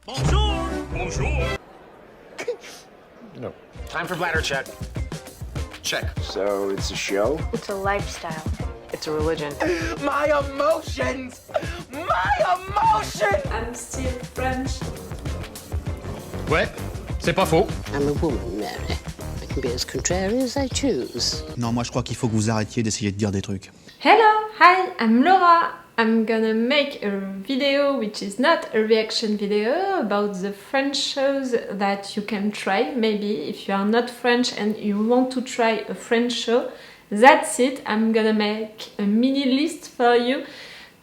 Bonjour! Bonjour! No. Time for bladder check. Check. So it's a show? It's a lifestyle. It's a religion. My emotions! My emotions! I'm still French. Ouais, c'est pas faux. I'm a woman, Mary. I can be as contrary as I choose. Non, moi je crois qu'il faut que vous arrêtiez d'essayer de dire des trucs. Hello, hi, I'm Laura. I'm gonna make a video which is not a reaction video about the French shows that you can try. Maybe if you are not French and you want to try a French show, that's it. I'm gonna make a mini list for you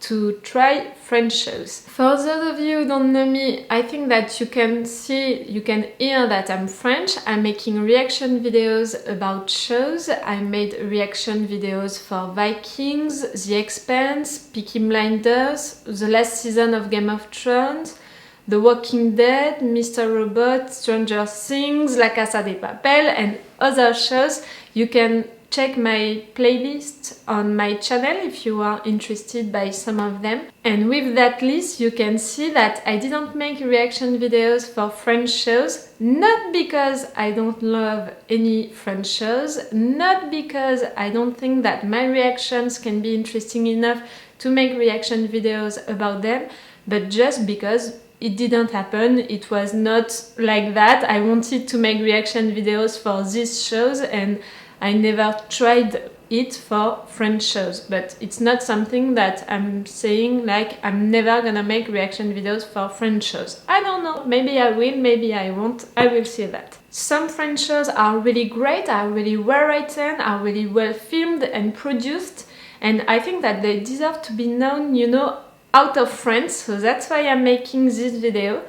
to try French shows. For those of you who don't know me, I think that you can hear that I'm French. I'm making reaction videos about shows. I made reaction videos for Vikings, The Expanse, Peaky Blinders, the last season of Game of Thrones, The Walking Dead, Mr. Robot, Stranger Things, La Casa de Papel, and other shows. You can check my playlist on my channel if you are interested by some of them. And with that list you can see that I didn't make reaction videos for French shows, not because I don't love any French shows, not because I don't think that my reactions can be interesting enough to make reaction videos about them, but just because it didn't happen. It was not like that. I wanted to make reaction videos for these shows and I never tried it for French shows, but it's not something that I'm saying like I'm never gonna make reaction videos for French shows. I don't know, maybe I will, maybe I won't, I will see that. Some French shows are really great, are really well written, are really well filmed and produced, and I think that they deserve to be known, you know, out of France, so that's why I'm making this video.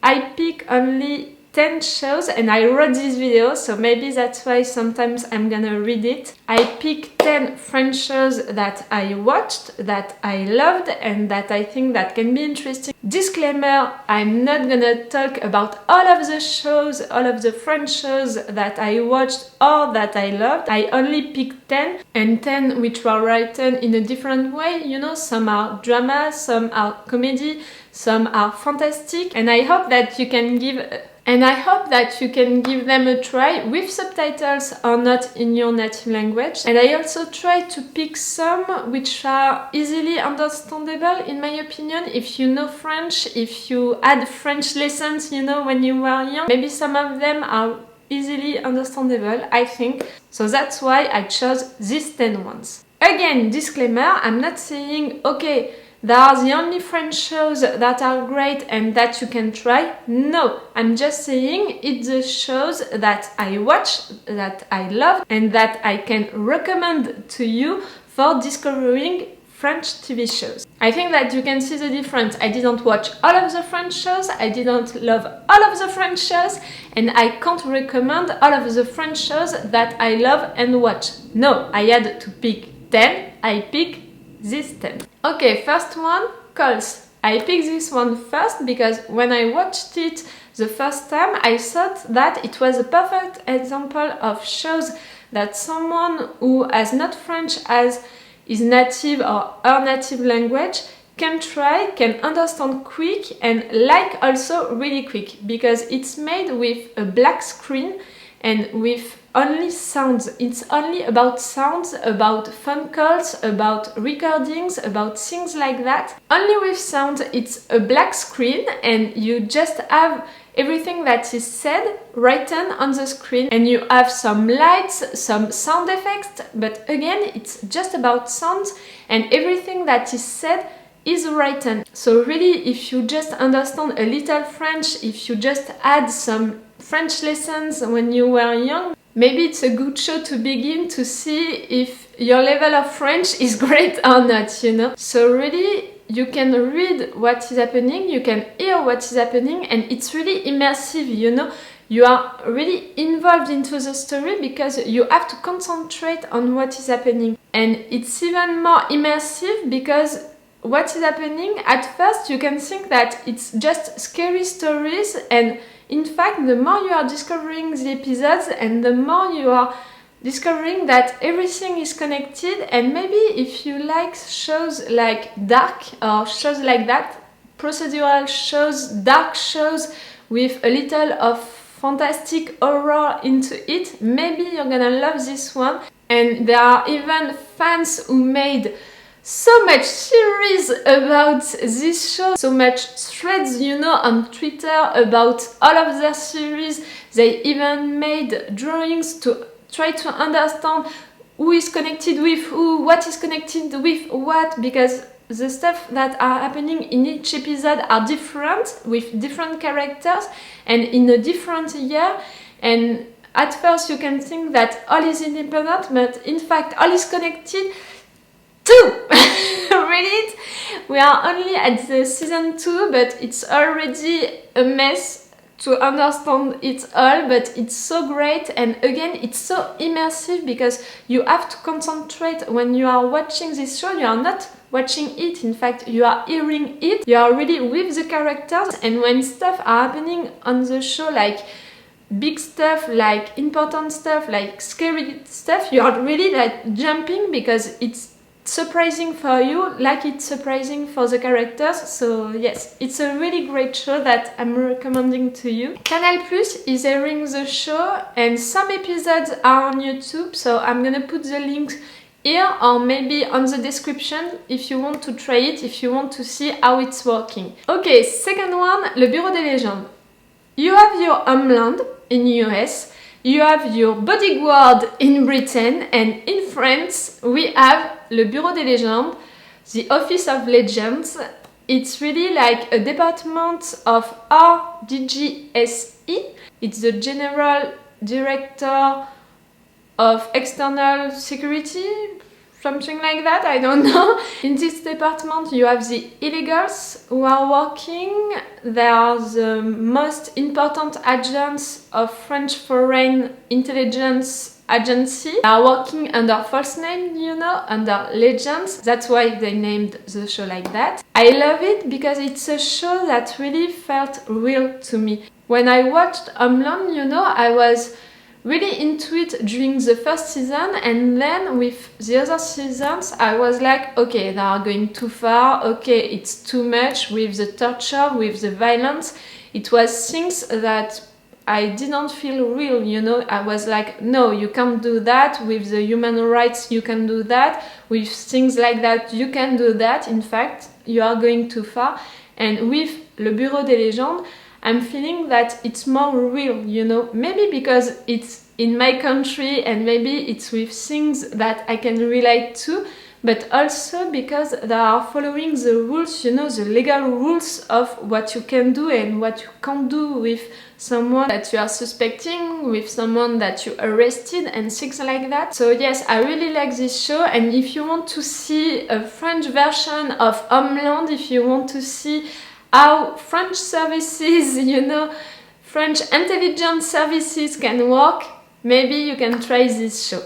I pick only 10 shows and I wrote this video, so maybe that's why sometimes I'm gonna read it. I picked 10 French shows that I watched, that I loved and that I think that can be interesting. Disclaimer, I'm not gonna talk about all of the shows, all of the French shows that I watched or that I loved. I only picked 10 and 10 which were written in a different way, you know, some are drama, some are comedy, some are fantastic, and I hope that you can give them a try with subtitles or not in your native language. And I also try to pick some which are easily understandable in my opinion. If you know French, if you had French lessons, you know, when you were young, maybe some of them are easily understandable, I think. So that's why I chose these 10 ones. Again, disclaimer, I'm not saying, okay, they are the only French shows that are great and that you can try. No, I'm just saying it's the shows that I watch, that I love, and that I can recommend to you for discovering French TV shows. I think that you can see the difference. I didn't watch all of the French shows, I didn't love all of the French shows, and I can't recommend all of the French shows that I love and watch. No, I had to pick 10, I picked these 10. Okay, first one, Calls. I picked this one first because when I watched it the first time, I thought that it was a perfect example of shows that someone who has not French as his native or her native language can try, can understand quick and like also really quick, because it's made with a black screen and with only sounds. It's only about sounds, about phone calls, about recordings, about things like that. Only with sound. It's a black screen and you just have everything that is said written on the screen, and you have some lights, some sound effects, but again it's just about sounds and everything that is said is written. So really, if you just understand a little French, if you just had some French lessons when you were young, maybe it's a good show to begin to see if your level of French is great or not, you know. So really, you can read what is happening, you can hear what is happening, and it's really immersive, you know. You are really involved into the story because you have to concentrate on what is happening. And it's even more immersive because what is happening, at first you can think that it's just scary stories, and in fact, the more you are discovering the episodes and the more you are discovering that everything is connected, and maybe if you like shows like Dark or shows like that, procedural shows, dark shows with a little of fantastic horror into it, maybe you're gonna love this one. And there are even fans who made so much series about this show, so much threads, you know, on Twitter about all of their series. They even made drawings to try to understand who is connected with who, what is connected with what, because the stuff that are happening in each episode are different, with different characters and in a different year. And at first you can think that all is independent, but in fact all is connected too. Read it? We are only at the season 2, but it's already a mess to understand it all, but it's so great. And again, it's so immersive because you have to concentrate when you are watching this show. You are not watching it, in fact you are hearing it, you are really with the characters. And when stuff are happening on the show, like big stuff, like important stuff, like scary stuff, you are really like jumping because it's surprising for you, like it's surprising for the characters. So yes, it's a really great show that I'm recommending to you. Canal Plus is airing the show and some episodes are on YouTube, so I'm gonna put the links here or maybe on the description if you want to try it, if you want to see how it's working. Okay, second one, Le Bureau des Légendes. You have your homeland in US, you have your bodyguard in Britain, and in France we have Le Bureau des Légendes, the Office of Legends. It's really like a department of RDGSE. It's the General Director of External Security, something like that, I don't know. In this department you have the illegals who are working. They are the most important agents of French Foreign Intelligence Agency. They are working under false name, you know, under legends. That's why they named the show like that. I love it because it's a show that really felt real to me. When I watched Homeland, you know, I was really into it during the first season, and then with the other seasons I was like, okay, they are going too far, okay, it's too much with the torture, with the violence. It was things that I didn't feel real, you know. I was like, no, you can't do that. With the human rights you can do that, with things like that you can do that. In fact, you are going too far. And with Le Bureau des Légendes I'm feeling that it's more real, you know, maybe because it's in my country and maybe it's with things that I can relate to, but also because they are following the rules, you know, the legal rules of what you can do and what you can't do with someone that you are suspecting, with someone that you arrested and things like that. So yes, I really like this show, and if you want to see a French version of Homeland, if you want to see how French services, you know, French intelligence services can work, maybe you can try this show.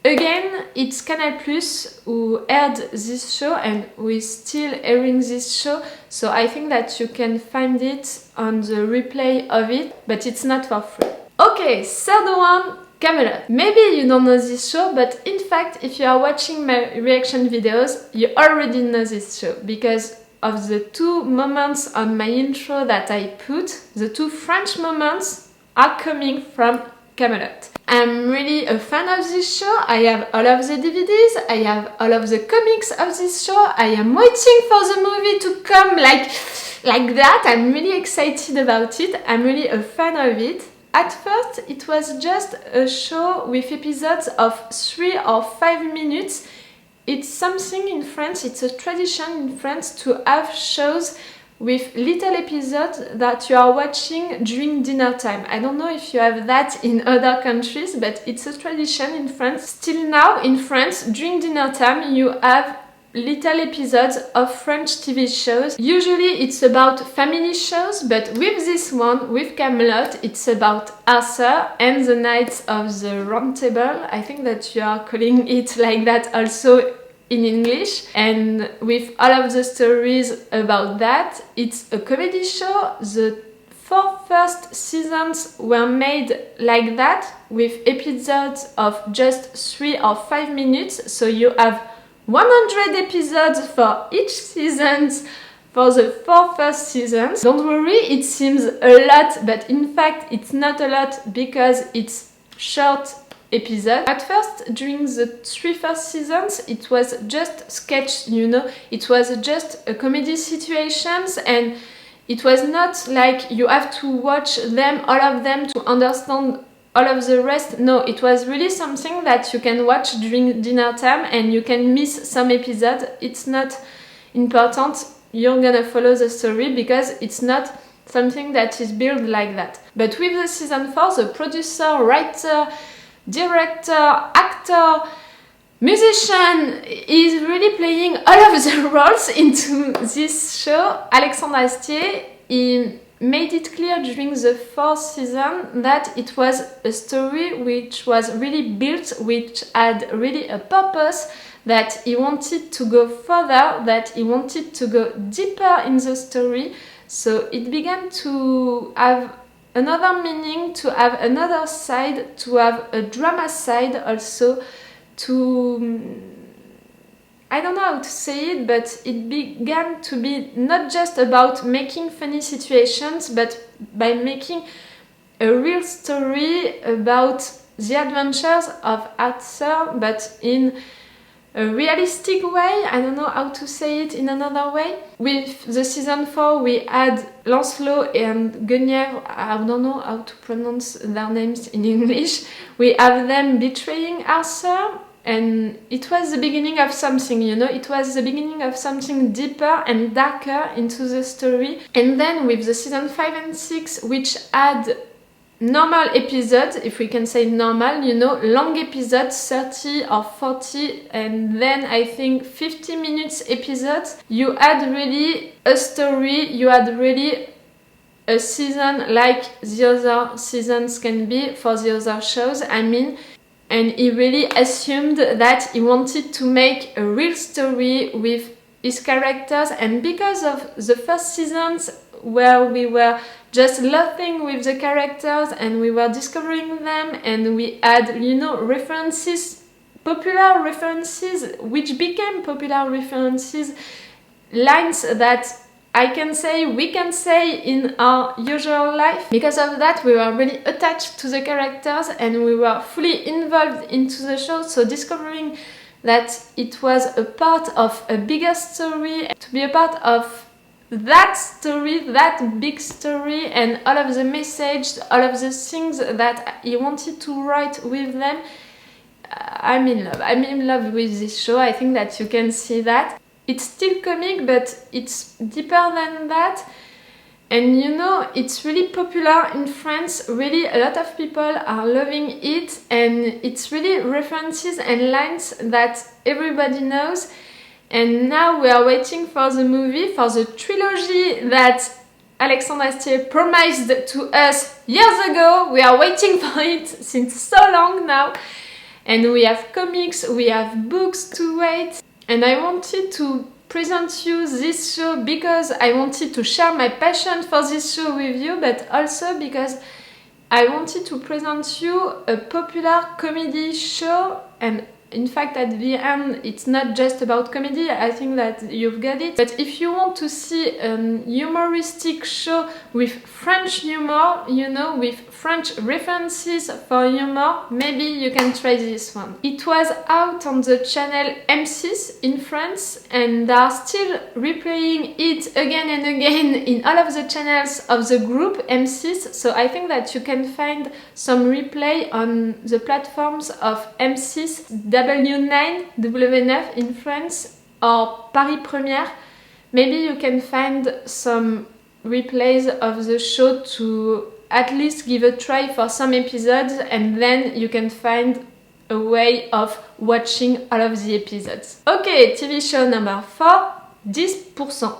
Again, it's Canal Plus who aired this show and who is still airing this show, so I think that you can find it on the replay of it, but it's not for free. Okay, third one, Kaamelott. Maybe you don't know this show, but in fact, if you are watching my reaction videos, you already know this show, because of the two moments on my intro that I put, the two French moments are coming from Kaamelott. I'm really a fan of this show. I have all of the DVDs, I have all of the comics of this show. I am waiting for the movie to come like that. I'm really excited about it. I'm really a fan of it. At first, it was just a show with episodes of 3 or 5 minutes. It's something in France, it's a tradition in France to have shows with little episodes that you are watching during dinner time. I don't know if you have that in other countries, but it's a tradition in France. Still now in France, during dinner time, you have little episodes of French TV shows. Usually it's about family shows, but with this one, with Kaamelott, it's about Arthur and the Knights of the Round Table. I think that you are calling it like that also in English, and with all of the stories about that. It's a comedy show. The 4 first seasons were made like that, with episodes of just 3 or 5 minutes, so you have 100 episodes for each season for the 4 first seasons. Don't worry, it seems a lot, but in fact it's not a lot because it's short episode. At first, during the 3 first seasons, it was just sketch, you know, it was just a comedy situations, and it was not like you have to watch them, all of them, to understand all of the rest. No, it was really something that you can watch during dinner time and you can miss some episodes. It's not important, you're gonna follow the story because it's not something that is built like that. But with the season 4, the producer, writer, director, actor, musician is really playing all of the roles into this show. Alexandre Astier, he made it clear during the 4th season that it was a story which was really built, which had really a purpose, that he wanted to go further, that he wanted to go deeper in the story. So it began to have another meaning, to have another side, to have a drama side also, to... I don't know how to say it, but it began to be not just about making funny situations, but by making a real story about the adventures of Arthur, but in a realistic way. I don't know how to say it in another way. With the season 4, we had Lancelot and Guenièvre, I don't know how to pronounce their names in English. We have them betraying Arthur, and it was the beginning of something, you know, it was the beginning of something deeper and darker into the story. And then with the season 5 and 6, which had normal episodes, if we can say normal, you know, long episodes, 30 or 40, and then I think 50 minutes episodes, you had really a story, you had really a season like the other seasons can be for the other shows, I mean. And he really assumed that he wanted to make a real story with his characters, and because of the first seasons where we were just laughing with the characters and we were discovering them, and we had, you know, references, popular references, which became popular references, lines that I can say, we can say in our usual life. Because of that, we were really attached to the characters and we were fully involved into the show, so discovering that it was a part of a bigger story, to be a part of that story, that big story, and all of the message, all of the things that he wanted to write with them. I'm in love. I'm in love with this show. I think that you can see that. It's still comic, but it's deeper than that. And you know, it's really popular in France. Really, a lot of people are loving it, and it's really references and lines that everybody knows. And now we are waiting for the movie, for the trilogy that Alexandre Astier promised to us years ago. We are waiting for it since so long now. And we have comics, we have books to wait. And I wanted to present you this show because I wanted to share my passion for this show with you, but also because I wanted to present you a popular comedy show. And in fact, at the end, it's not just about comedy, I think that you've got it. But if you want to see a humoristic show with French humor, you know, with French references for humor, maybe you can try this one. It was out on the channel M6 in France, and they are still replaying it again and again in all of the channels of the group M6, so I think that you can find some replay on the platforms of M6, W9, W9 in France, or Paris Première. Maybe you can find some replays of the show to at least give a try for some episodes, and then you can find a way of watching all of the episodes. Okay, TV show number 4, 10%.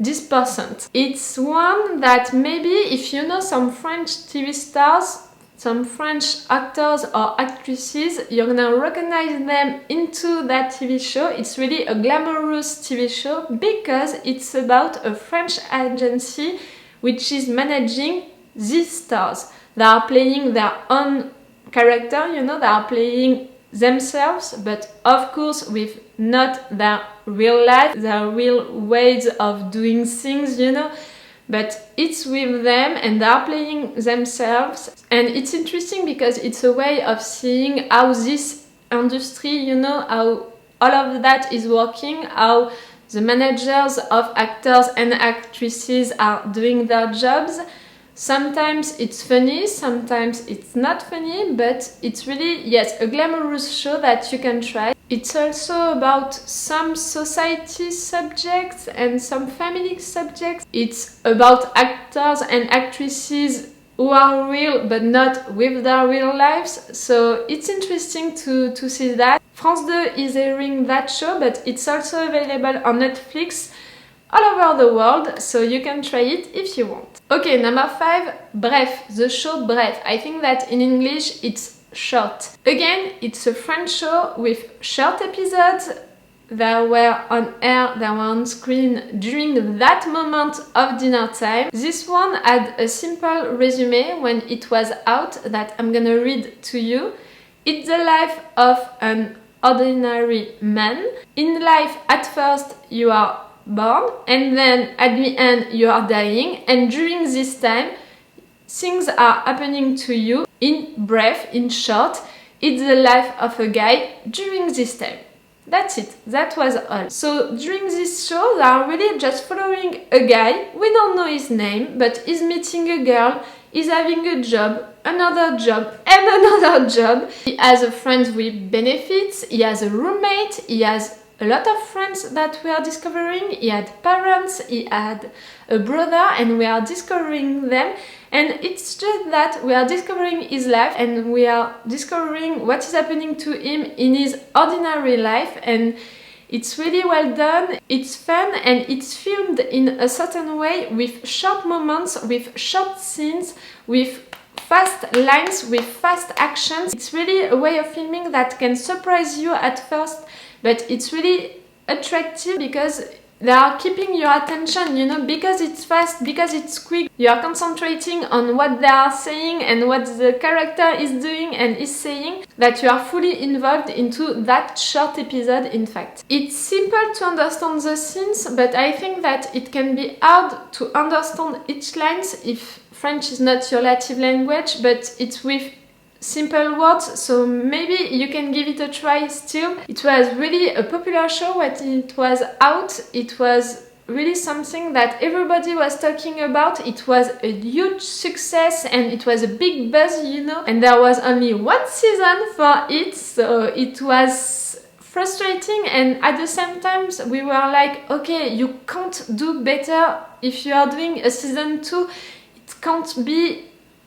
10%. It's one that maybe if you know some French TV stars, some French actors or actresses, you're gonna recognize them into that TV show. It's really a glamorous TV show because it's about a French agency which is managing these stars. They are playing their own character, you know, they are playing themselves, but of course with not their real life, their real ways of doing things, you know, but it's with them and they are playing themselves. And it's interesting because it's a way of seeing how this industry, you know, how all of that is working, how the managers of actors and actresses are doing their jobs. Sometimes it's funny, sometimes it's not funny, but it's really, yes, a glamorous show that you can try. It's also about some society subjects and some family subjects. It's about actors and actresses who are real but not with their real lives. So it's interesting to see that. France 2 is airing that show, but it's also available on Netflix all over the world, so you can try it if you want. Okay, number 5, Bref, the show Bref. I think that in English it's short. Again, it's a French show with short episodes that were on air, that were on screen during that moment of dinner time. This one had a simple resume when it was out that I'm gonna read to you. It's the life of an ordinary man. In life, at first, you are born, and then at the end you are dying, and during this time things are happening to you. In brief, in short, it's the life of a guy during this time. That's it, that was all. So during this show they are really just following a guy, we don't know his name, but he's meeting a girl, he's having a job, another job, and another job. He has a friend with benefits, he has a roommate, he has a lot of friends that we are discovering. He had parents, he had a brother, and we are discovering them. And it's just that we are discovering his life and we are discovering what is happening to him in his ordinary life. And it's really well done, it's fun, and it's filmed in a certain way with short moments, with short scenes, with fast lines, with fast actions. It's really a way of filming that can surprise you at first, but it's really attractive because they are keeping your attention, you know, because it's fast, because it's quick. You are concentrating on what they are saying and what the character is doing and is saying, that you are fully involved into that short episode, in fact. It's simple to understand the scenes, but I think that it can be hard to understand each line if French is not your native language, but it's with simple words, so maybe you can give it a try still. It was really a popular show when it was out. It was really something that everybody was talking about. It was a huge success and it was a big buzz, you know, and there was only one season for it, so it was frustrating, and at the same time we were like, okay, you can't do better. If you are doing a season 2, it can't be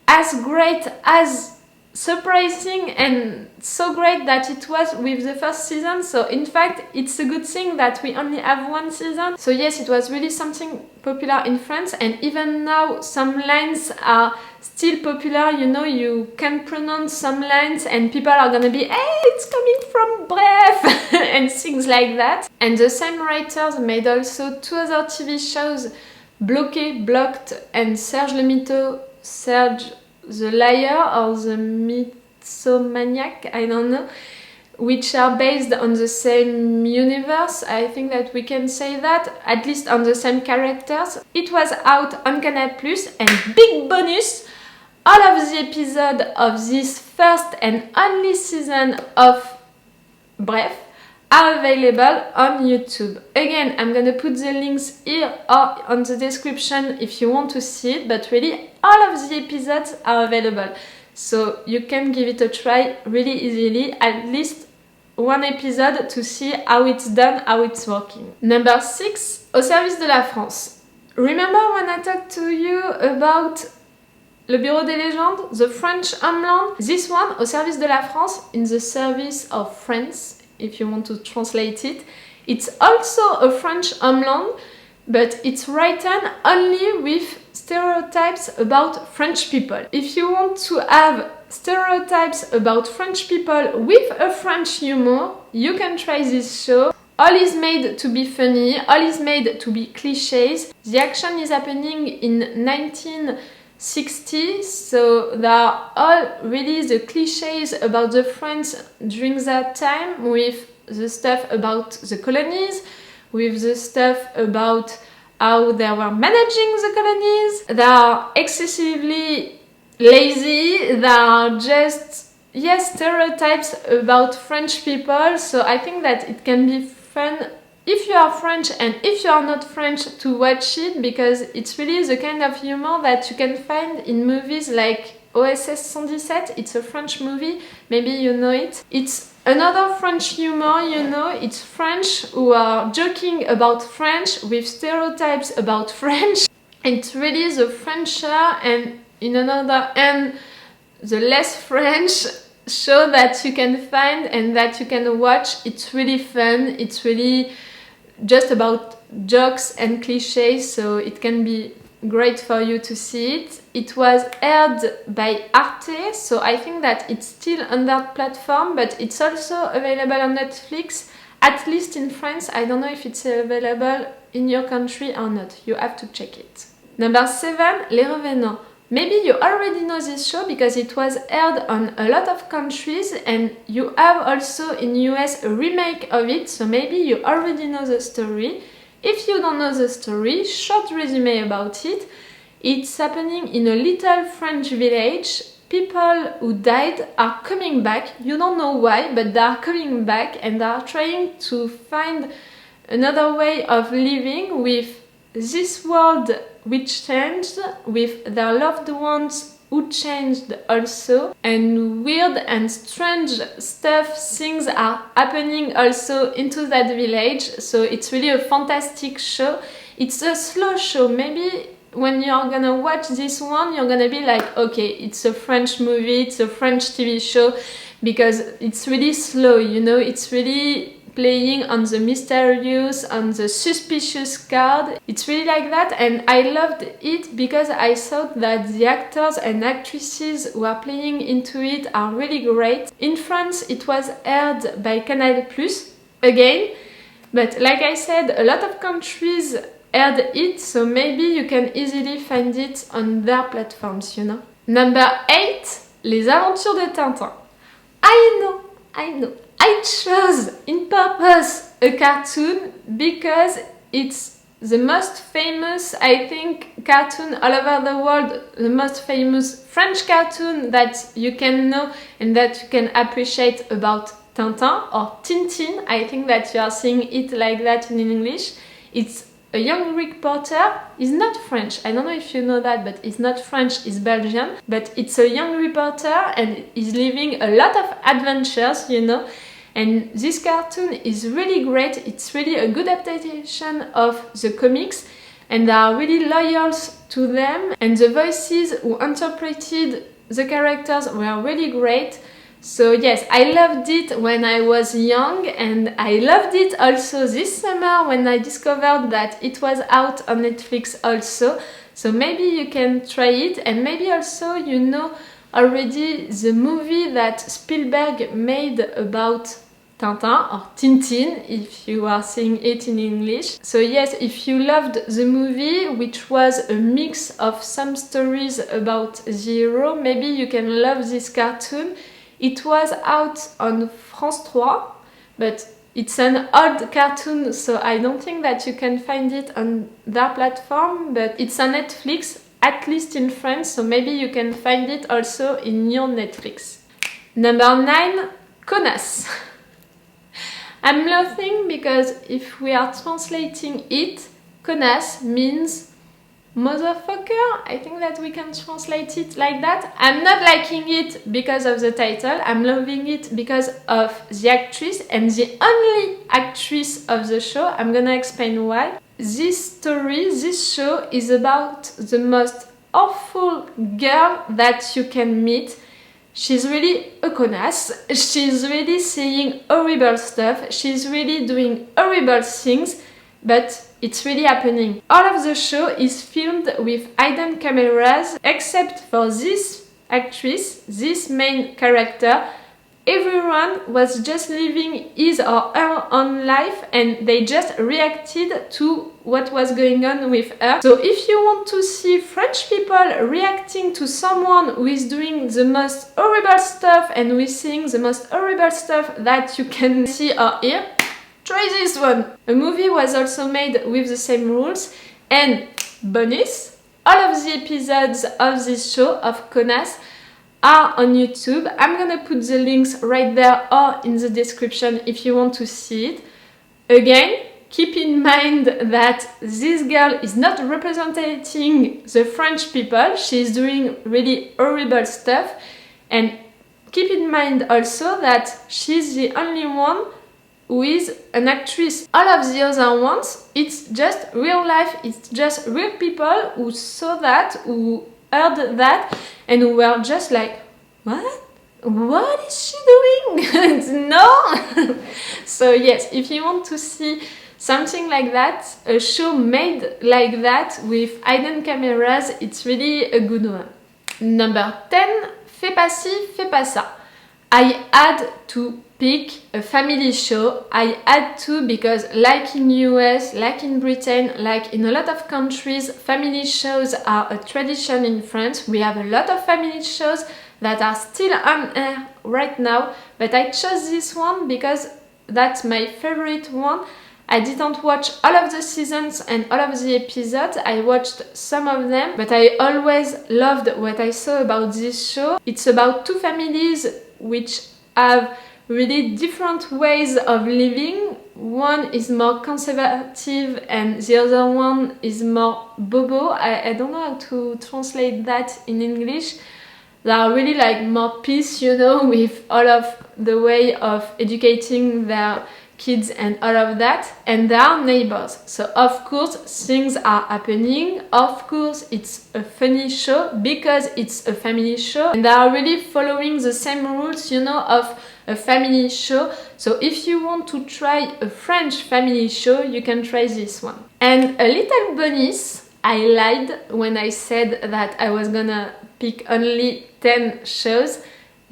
as great, as surprising and so great that it was with the first season. So in fact it's a good thing that we only have one season. So yes, it was really something popular in France, and even now some lines are still popular, you know, you can pronounce some lines and people are gonna be, hey, it's coming from Bref and things like that. And the same writers made also 2 other TV shows, Bloqué, Blocked, and Serge le Mito, Serge the Liar or the Mythomaniac, I don't know, which are based on the same universe. I think that we can say that, at least on the same characters. It was out on Canal+, and big bonus, all of the episodes of this first and only season of Bref are available on YouTube. Again, I'm gonna put the links here or on the description if you want to see it, but really all of the episodes are available. So you can give it a try really easily, at least one episode to see how it's done, how it's working. Number 6, Au service de la France. Remember when I talked to you about Le Bureau des Légendes, the French homeland? This one, Au service de la France, in the service of France, if you want to translate it. It's also a French homeland, but it's written only with stereotypes about French people. If you want to have stereotypes about French people with a French humor, you can try this show. All is made to be funny, all is made to be clichés. The action is happening in 60s, so they are all really the cliches about the French during that time, with the stuff about the colonies, with the stuff about how they were managing the colonies. They are excessively lazy, they are just, yes, stereotypes about French people, so I think that it can be fun if you are French and if you are not French to watch it, because it's really the kind of humor that you can find in movies like OSS 117. It's a French movie, maybe you know it. It's another French humor, you know, it's French who are joking about French with stereotypes about French. It's really the Frencher and in another end the less French show that you can find and that you can watch. It's really fun, it's really just about jokes and cliches, so it can be great for you to see it. It was aired by Arte, so I think that it's still on that platform, but it's also available on Netflix, at least in France. I don't know if it's available in your country or not. You have to check it. Number 7, Les Revenants. Maybe you already know this show because it was aired on a lot of countries, and you have also in US a remake of it, so maybe you already know the story. If you don't know the story, short resume about it. It's happening in a little French village. People who died are coming back. You don't know why, but they are coming back and they are trying to find another way of living with this world which changed, with their loved ones who changed also, and weird and strange things are happening also into that village, so it's really a fantastic show. It's a slow show. Maybe when you're gonna watch this one, you're gonna be like, okay, it's a French movie, it's a French TV show, because it's really slow, you know, it's really playing on the mysterious, on the suspicious card. It's really like that, and I loved it because I thought that the actors and actresses who are playing into it are really great. In France, it was aired by Canal Plus again, but like I said, a lot of countries aired it, so maybe you can easily find it on their platforms, you know. Number 8, Les Aventures de Tintin. I know. I chose in purpose a cartoon because it's the most famous, I think, cartoon all over the world, the most famous French cartoon that you can know and that you can appreciate about Tintin or Tintin. I think that you are seeing it like that in English. It's a young reporter. He's not French, I don't know if you know that, but he's not French, he's Belgian, but it's a young reporter and he's living a lot of adventures, you know. And this cartoon is really great. It's really a good adaptation of the comics, and they are really loyal to them, and the voices who interpreted the characters were really great. So yes, I loved it when I was young, and I loved it also this summer when I discovered that it was out on Netflix also. So maybe you can try it, and maybe also you know already the movie that Spielberg made about Tintin or Tintin if you are seeing it in English. So yes, if you loved the movie, which was a mix of some stories about the hero, maybe you can love this cartoon. It was out on France 3, but it's an old cartoon, so I don't think that you can find it on their platform, but it's on Netflix, at least in France, so maybe you can find it also in your Netflix. Number 9, Connasse. I'm laughing because if we are translating it, Connasse means motherfucker. I think that we can translate it like that. I'm not liking it because of the title. I'm loving it because of the actress, and the only actress of the show. I'm gonna explain why. This show is about the most awful girl that you can meet. She's really a connasse, she's really saying horrible stuff, she's really doing horrible things, but it's really happening. All of the show is filmed with hidden cameras, except for this actress, this main character. everyone was just living his or her own life and they just reacted to what was going on with her. So if you want to see French people reacting to someone who is doing the most horrible stuff and who is seeing the most horrible stuff that you can see or hear, try this one. A movie was also made with the same rules, and bonus, all of the episodes of this show of Connasse are on YouTube. I'm gonna put the links right there or in the description if you want to see it. Again, keep in mind that this girl is not representing the French people. She's doing really horrible stuff. And keep in mind also that she's the only one who is an actress. All of the other ones, it's just real life. It's just real people who saw that, who heard that, and we were just like, what? What is she doing? No! So yes, if you want to see something like that, a show made like that with hidden cameras, it's really a good one. Number 10, fais pas ci, fais pas ça. I had to pick a family show. I had to because like in US, like in Britain, like in a lot of countries, family shows are a tradition in France. We have a lot of family shows that are still on air right now, but I chose this one because that's my favorite one. I didn't watch all of the seasons and all of the episodes. I watched some of them, but I always loved what I saw about this show. It's about two families which have really different ways of living. One is more conservative and the other one is more bobo. I don't know how to translate that in English. They are really like more peace, you know, with all of the way of educating their kids and all of that, and they are neighbors. So of course things are happening. Of course it's a funny show because it's a family show, and they are really following the same rules, you know, of a family show. So if you want to try a French family show, you can try this one. And a little bonus, I lied when I said that I was gonna pick only 10 shows.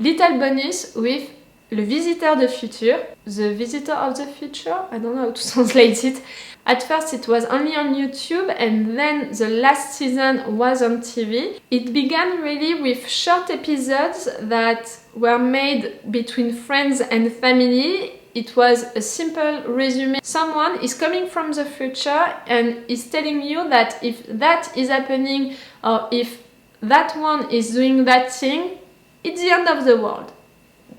Little bonus with Le Visiteur du Futur, The Visitor of the Future, I don't know how to translate it. At first it was only on YouTube and then the last season was on TV. It began really with short episodes that were made between friends and family. It was a simple resume. Someone is coming from the future and is telling you that if that is happening or if that one is doing that thing, it's the end of the world.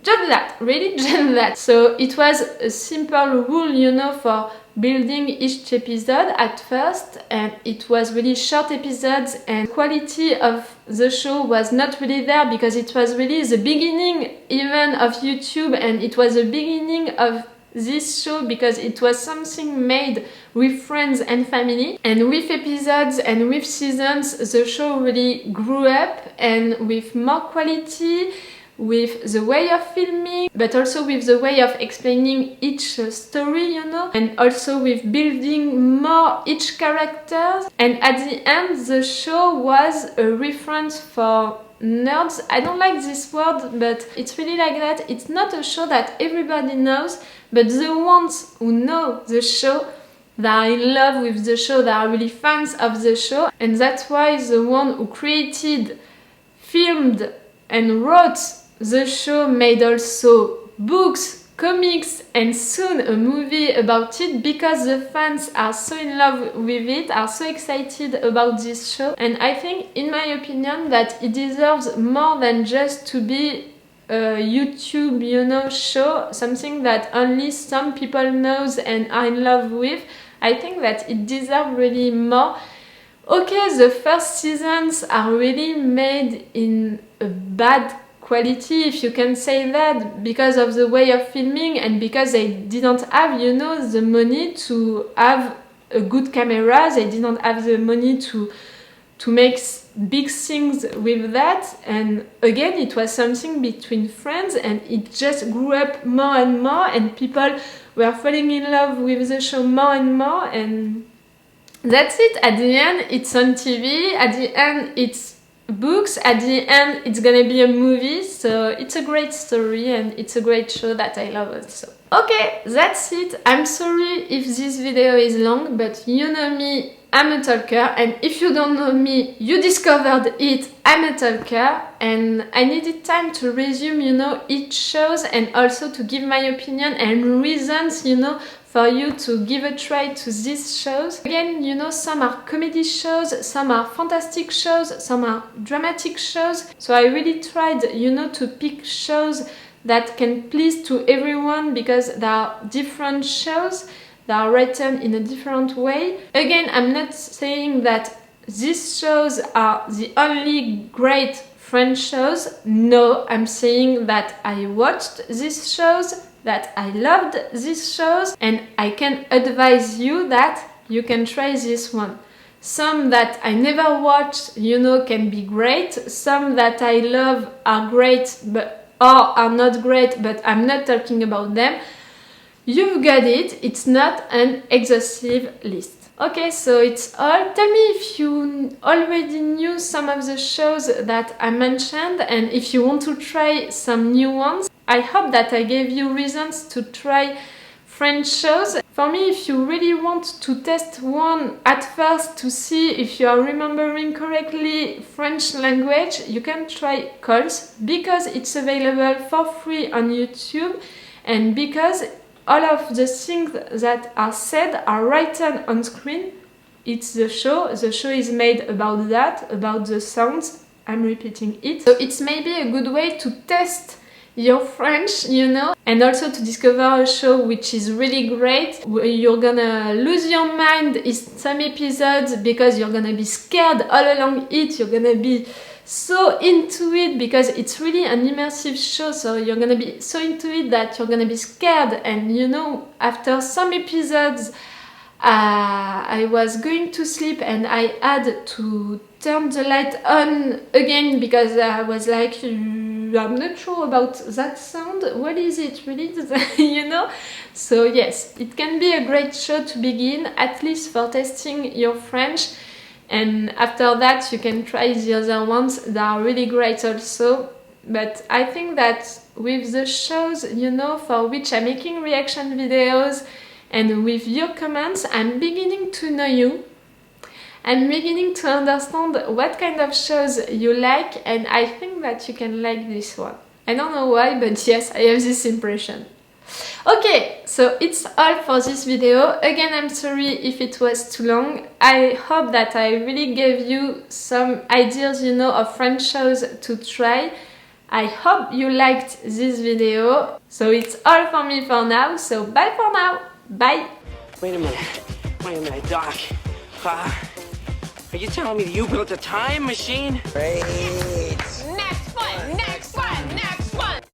Just that, really just that. So it was a simple rule, you know, for building each episode at first, and it was really short episodes, and quality of the show was not really there because it was really the beginning even of YouTube, and it was the beginning of this show because it was something made with friends and family, and with episodes and with seasons the show really grew up, and with more quality, with the way of filming, but also with the way of explaining each story, you know, and also with building more each character. And at the end the show was a reference for nerds. I don't like this word, but it's really like that. It's not a show that everybody knows, but the ones who know the show, they are in love with the show, they are really fans of the show, and that's why the one who created, filmed and wrote the show made also books, comics, and soon a movie about it, because the fans are so in love with it, are so excited about this show. And I think, in my opinion, that it deserves more than just to be a YouTube, you know, show, something that only some people knows and are in love with. I think that it deserves really more. Okay, the first seasons are really made in a bad quality, if you can say that, because of the way of filming and because they didn't have, you know, the money to have a good camera. They didn't have the money to make big things with that. And again, it was something between friends, and it just grew up more and more, and people were falling in love with the show more and more, and that's it. At the end, it's on TV. At the end, it's books. At the end, it's gonna be a movie, so it's a great story and it's a great show that I love also. Okay, that's it. I'm sorry if this video is long, but you know me, I'm a talker, and if you don't know me, you discovered it, I'm a talker, and I needed time to resume, you know, each shows and also to give my opinion and reasons, you know, for you to give a try to these shows. Again, you know, some are comedy shows, some are fantastic shows, some are dramatic shows, so I really tried, you know, to pick shows that can please to everyone because there are different shows. They are written in a different way. Again, I'm not saying that these shows are the only great French shows. No, I'm saying that I watched these shows, that I loved these shows, and I can advise you that you can try this one. Some that I never watched, you know, can be great. Some that I love are great, or are not great, but I'm not talking about them. You've got it, it's not an exhaustive list. Okay, so it's all. Tell me if you already knew some of the shows that I mentioned and if you want to try some new ones. I hope that I gave you reasons to try French shows. For me, if you really want to test one at first to see if you are remembering correctly French language, you can try Calls because it's available for free on YouTube and because all of the things that are said are written on screen. It's the show is made about that, about the sounds. I'm repeating it. So it's maybe a good way to test your French, you know, and also to discover a show which is really great. You're gonna lose your mind in some episodes because you're gonna be scared all along it. You're gonna be so into it because it's really an immersive show, so you're gonna be so into it that you're gonna be scared. And you know, after some episodes I was going to sleep and I had to turn the light on again because I was like, I'm not sure about that sound, what is it really? You know? So yes, it can be a great show to begin, at least for testing your French. And after that you can try the other ones that are really great also. But I think that with the shows, you know, for which I'm making reaction videos and with your comments, I'm beginning to know you. I'm beginning to understand what kind of shows you like, and I think that you can like this one. I don't know why, but yes, I have this impression. Okay, so it's all for this video. Again, I'm sorry if it was too long. I hope that I really gave you some ideas, you know, of French shows to try. I hope you liked this video. So it's all for me for now, so bye for now. Bye. Wait a minute, Doc. Are you telling me that you built a time machine? Great. Next one, next